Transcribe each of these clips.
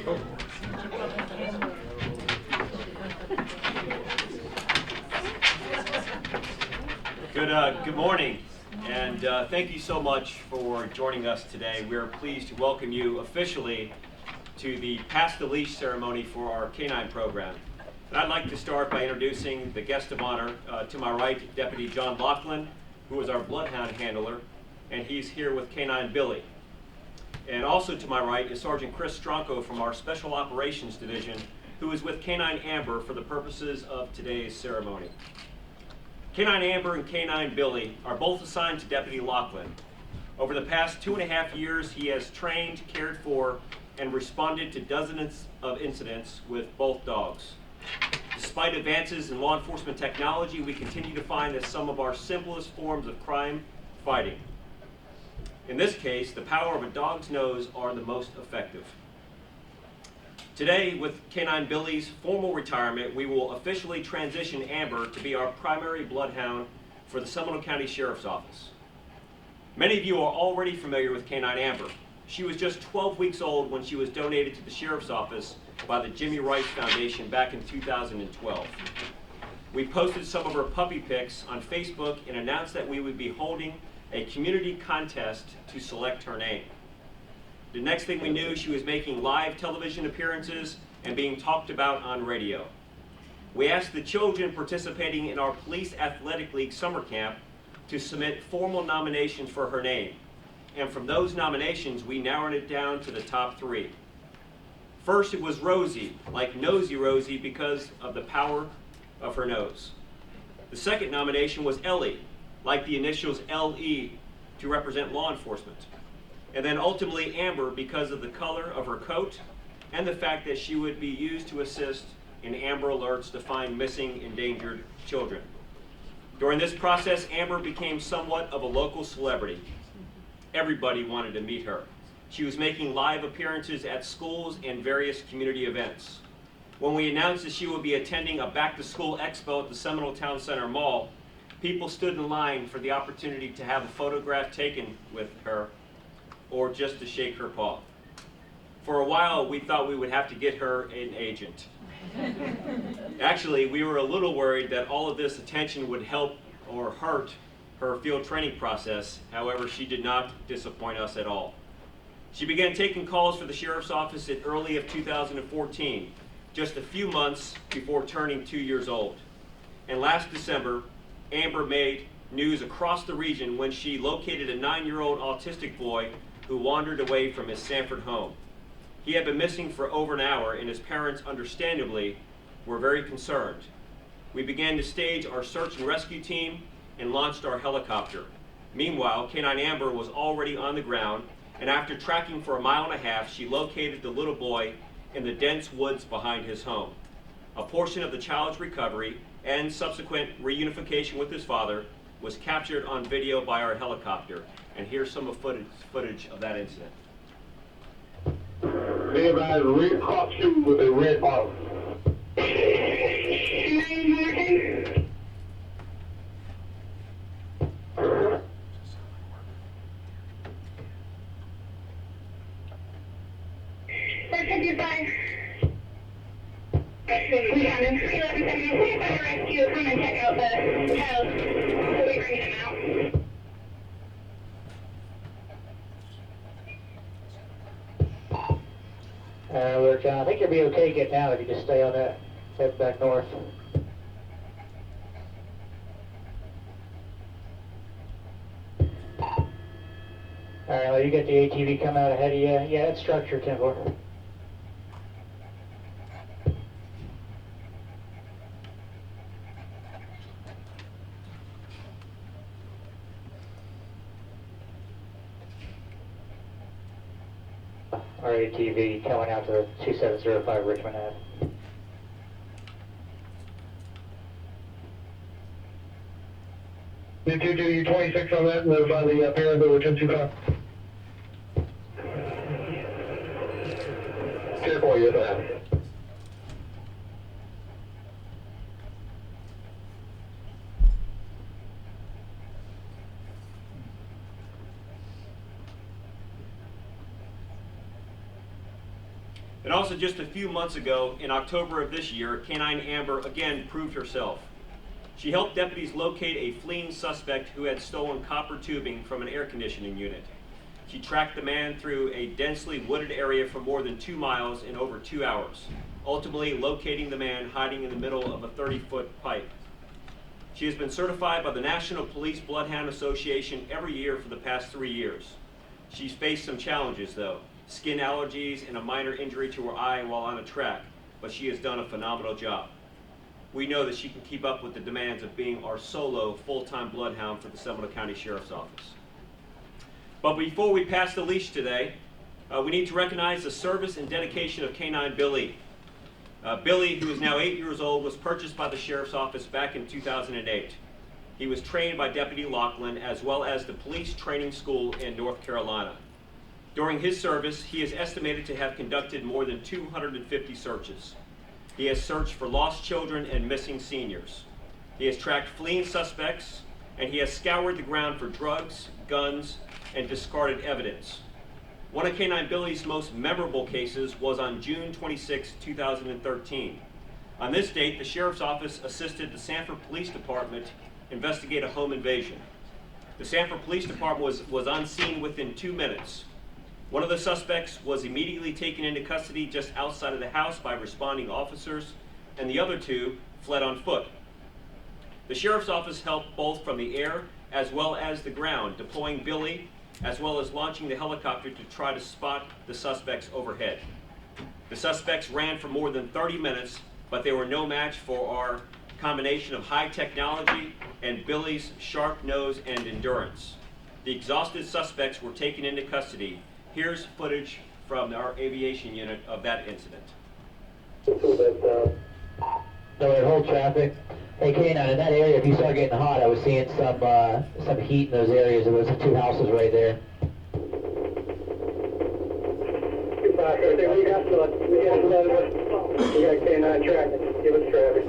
Good morning, and thank you so much for joining us today. We're pleased to welcome you officially to the Pass the Leash ceremony for our K9 program. And I'd like to start by introducing the guest of honor. To my right, Deputy John Laughlin, who is our bloodhound handler, and he's here with K9 Billy. And also to my right is Sergeant Chris Stronko from our Special Operations Division, who is with K9 Amber for the purposes of today's ceremony. K9 Amber and K9 Billy are both assigned to Deputy Laughlin. Over the past 2.5 years, he has trained, cared for, and responded to dozens of incidents with both dogs. Despite advances in law enforcement technology, we continue to find that some of our simplest forms of crime fighting. In this case, the power of a dog's nose are the most effective. Today, with K9 Billy's formal retirement, we will officially transition Amber to be our primary bloodhound for the Seminole County Sheriff's Office. Many of you are already familiar with K9 Amber. She was just 12 weeks old when she was donated to the Sheriff's Office by the Jimmy Rice Foundation back in 2012. We posted some of her puppy pics on Facebook and announced that we would be holding a community contest to select her name. The next thing we knew, she was making live television appearances and being talked about on radio. We asked the children participating in our Police Athletic League summer camp to submit formal nominations for her name. And from those nominations, we narrowed it down to the top 3. First, it was Rosie, like Nosy Rosie because of the power of her nose. The second nomination was Ellie, like the initials LE to represent law enforcement. And then ultimately Amber because of the color of her coat and the fact that she would be used to assist in Amber Alerts to find missing, endangered children. During this process, Amber became somewhat of a local celebrity. Everybody wanted to meet her. She was making live appearances at schools and various community events. When we announced that she would be attending a back-to-school expo at the Seminole Town Center Mall, people stood in line for the opportunity to have a photograph taken with her or just to shake her paw. For a while, we thought we would have to get her an agent. Actually, we were a little worried that all of this attention would help or hurt her field training process. However, she did not disappoint us at all. She began taking calls for the Sheriff's Office in early of 2014, just a few months before turning 2 years old. And last December, Amber made news across the region when she located a 9-year-old autistic boy who wandered away from his Sanford home. He had been missing for over an hour, and his parents, understandably, were very concerned. We began to stage our search and rescue team and launched our helicopter. Meanwhile, K9 Amber was already on the ground, and after tracking for 1.5 miles, she located the little boy in the dense woods behind his home. A portion of the child's recovery and subsequent reunification with his father was captured on video by our helicopter. And here's some of footage of that incident. Everybody red hot shoes with a red bottom. Rescue, come and check out the house. We'll be bringing them out. Look, John, I think you'll be okay getting out if you just stay on that, head back north. Alright, well, you get the ATV coming out ahead of you. Yeah, it's structure, Timber. Our ATV coming out to 2705 Richmond Ave. Did you do 26 on that? Notify the parent over 1025. Careful, you have. And also just a few months ago, in October of this year, K9 Amber again proved herself. She helped deputies locate a fleeing suspect who had stolen copper tubing from an air conditioning unit. She tracked the man through a densely wooded area for more than 2 miles in over 2 hours, ultimately locating the man hiding in the middle of a 30-foot pipe. She has been certified by the National Police Bloodhound Association every year for the past 3 years. She's faced some challenges though, skin allergies and a minor injury to her eye while on a track, but she has done a phenomenal job. We know that she can keep up with the demands of being our solo full-time bloodhound for the Seminole County Sheriff's Office. But before we pass the leash today, we need to recognize the service and dedication of K9 Billy. Billy, who is now 8 years old, was purchased by the Sheriff's Office back in 2008. He was trained by Deputy Lachlan as well as the Police Training School in North Carolina. During his service, he is estimated to have conducted more than 250 searches. He has searched for lost children and missing seniors. He has tracked fleeing suspects, and he has scoured the ground for drugs, guns, and discarded evidence. One of K9 Billy's most memorable cases was on June 26, 2013. On this date, the Sheriff's Office assisted the Sanford Police Department investigate a home invasion. The Sanford Police Department was on scene within 2 minutes. One of the suspects was immediately taken into custody just outside of the house by responding officers, and the other 2 fled on foot. The Sheriff's Office helped both from the air as well as the ground, deploying Billy as well as launching the helicopter to try to spot the suspects overhead. The suspects ran for more than 30 minutes, but they were no match for our combination of high technology and Billy's sharp nose and endurance. The exhausted suspects were taken into custody. Here's footage from our aviation unit of that incident. So hold traffic. Hey K9, in that area, if you start getting hot, I was seeing some heat in those areas. There was 2 houses right there. We got K9 tracking. Give us traffic.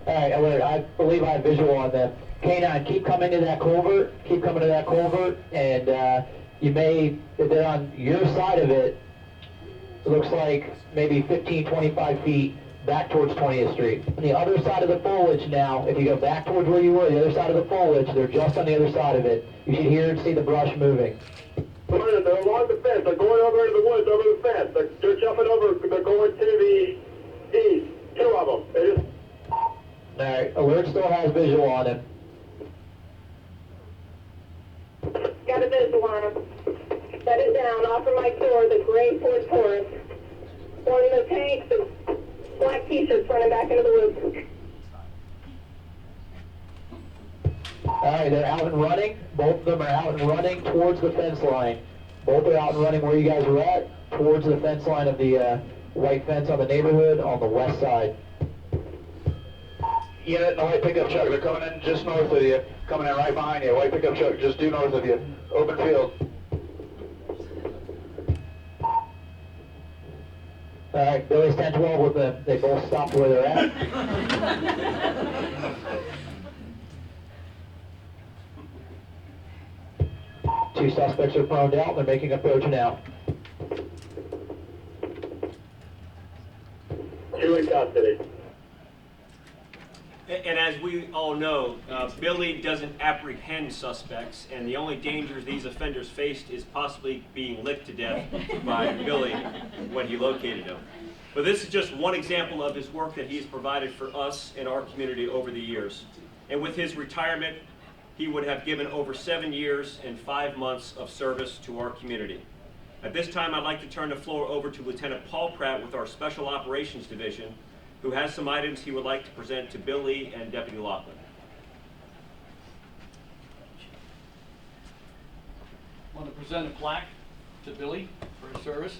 All right, I believe I have visual on them. K9, keep coming to that culvert. Keep coming to that culvert, and you may, if they're on your side of it, it looks like maybe 15, 25 feet back towards 20th Street. On the other side of the foliage now, if you go back towards where you were, the other side of the foliage, they're just on the other side of it. You should hear and see the brush moving. They're along the fence. They're going over into the woods, over the fence. They're jumping over. They're going to the east. 2 of them. They just... All right, alert still has visual on him. Got a visual on him. Set it down off of my door, the gray Ford Taurus. One in the tank, the black t-shirts running back into the woods. All right, they're out and running. Both of them are out and running towards the fence line. Both are out and running where you guys are at, towards the fence line of the white fence on the neighborhood on the west side. Unit in the white pickup truck, they're coming in just north of you, coming in right behind you. White pickup truck just due north of you. Open field. All right, Billy's 10-12 with them. They both stopped where they're at. Two suspects are prone out. They're making approach now. 2 in custody. And as we all know, Billy doesn't apprehend suspects, and the only danger these offenders faced is possibly being licked to death by Billy when he located him. But this is just one example of his work that he's provided for us and our community over the years. And with his retirement, he would have given over 7 years and 5 months of service to our community. At this time, I'd like to turn the floor over to Lieutenant Paul Pratt with our Special Operations Division, who has some items he would like to present to Billy and Deputy Lachlan. I want to present a plaque to Billy for his service,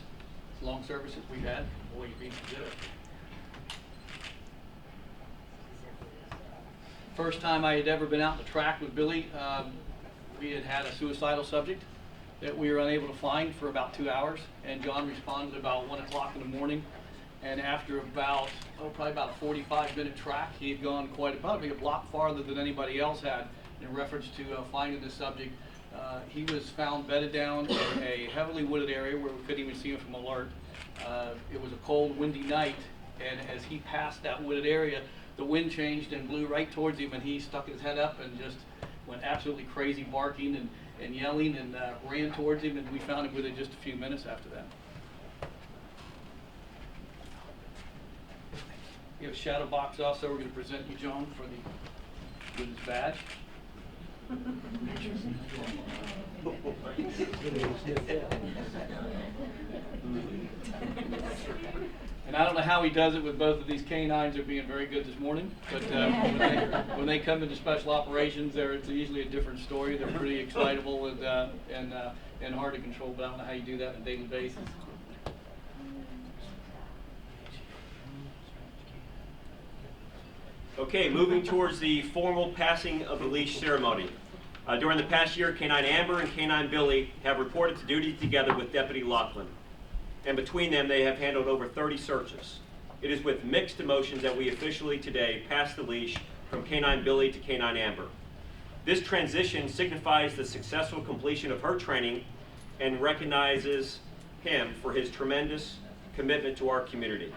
his long service that we've had. Boy, he did it. First time I had ever been out on the track with Billy, we had had a suicidal subject that we were unable to find for about 2 hours, and John responded about 1 o'clock in the morning. And after about, probably about a 45-minute track, he had gone probably a block farther than anybody else had in reference to finding the subject. He was found bedded down in a heavily wooded area where we couldn't even see him from alert. It was a cold, windy night, and as he passed that wooded area, the wind changed and blew right towards him, and he stuck his head up and just went absolutely crazy, barking and yelling, and ran towards him, and we found him within just a few minutes after that. We have a shadow box also. We're going to present you, John, with his badge. And I don't know how he does it with both of these canines are being very good this morning, but when they come into special operations, it's usually a different story. They're pretty excitable and hard to control, but I don't know how you do that on a daily basis. Okay, moving towards the formal passing of the leash ceremony. During the past year, K9 Amber and K9 Billy have reported to duty together with Deputy Lachlan. And between them, they have handled over 30 searches. It is with mixed emotions that we officially today pass the leash from K9 Billy to K9 Amber. This transition signifies the successful completion of her training and recognizes him for his tremendous commitment to our community.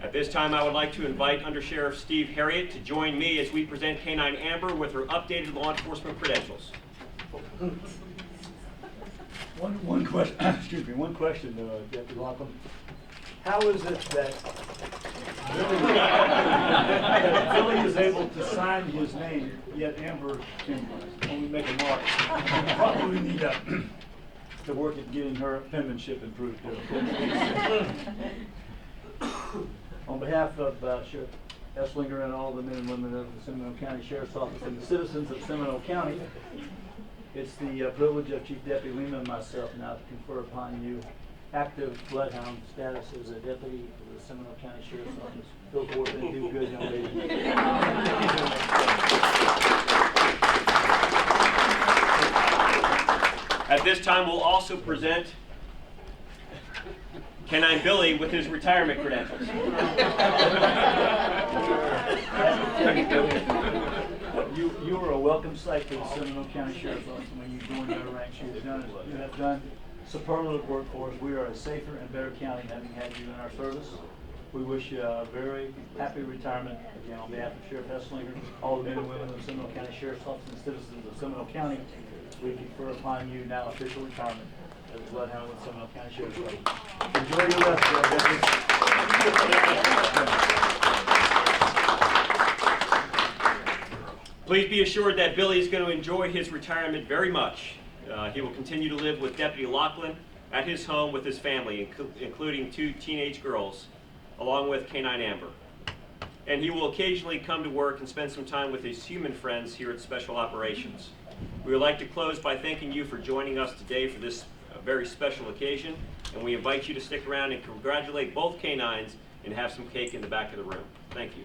At this time, I would like to invite Under Sheriff Steve Harriott to join me as we present K9 Amber with her updated law enforcement credentials. One question, excuse me, one question, Deputy Lachlan. How is it that Billy is able to sign his name, yet Amber can only make a mark? Probably need to work at getting her penmanship improved too. On behalf of Sheriff Esslinger and all the men and women of the Seminole County Sheriff's Office and the citizens of Seminole County, it's the privilege of Chief Deputy Lima and myself now to confer upon you active bloodhound status as a deputy of the Seminole County Sheriff's Office. Go forth and do good, young lady. At this time, we'll also present K9 Billy with his retirement credentials. You are a welcome sight to the Seminole County Sheriff's Office when you joined our ranks. You have done superlative work for us. We are a safer and better county having had you in our service. We wish you a very happy retirement. Again, on behalf of Sheriff Esslinger, all the men and women of the Seminole County Sheriff's Office and citizens of Seminole County, we confer upon you now official retirement as a bloodhound with Seminole County Sheriff's Office. Enjoy your rest, deputy. Please be assured that Billy is going to enjoy his retirement very much. He will continue to live with Deputy Lachlan at his home with his family, including 2 teenage girls, along with K9 Amber. And he will occasionally come to work and spend some time with his human friends here at Special Operations. We would like to close by thanking you for joining us today for this very special occasion, and we invite you to stick around and congratulate both canines and have some cake in the back of the room. Thank you.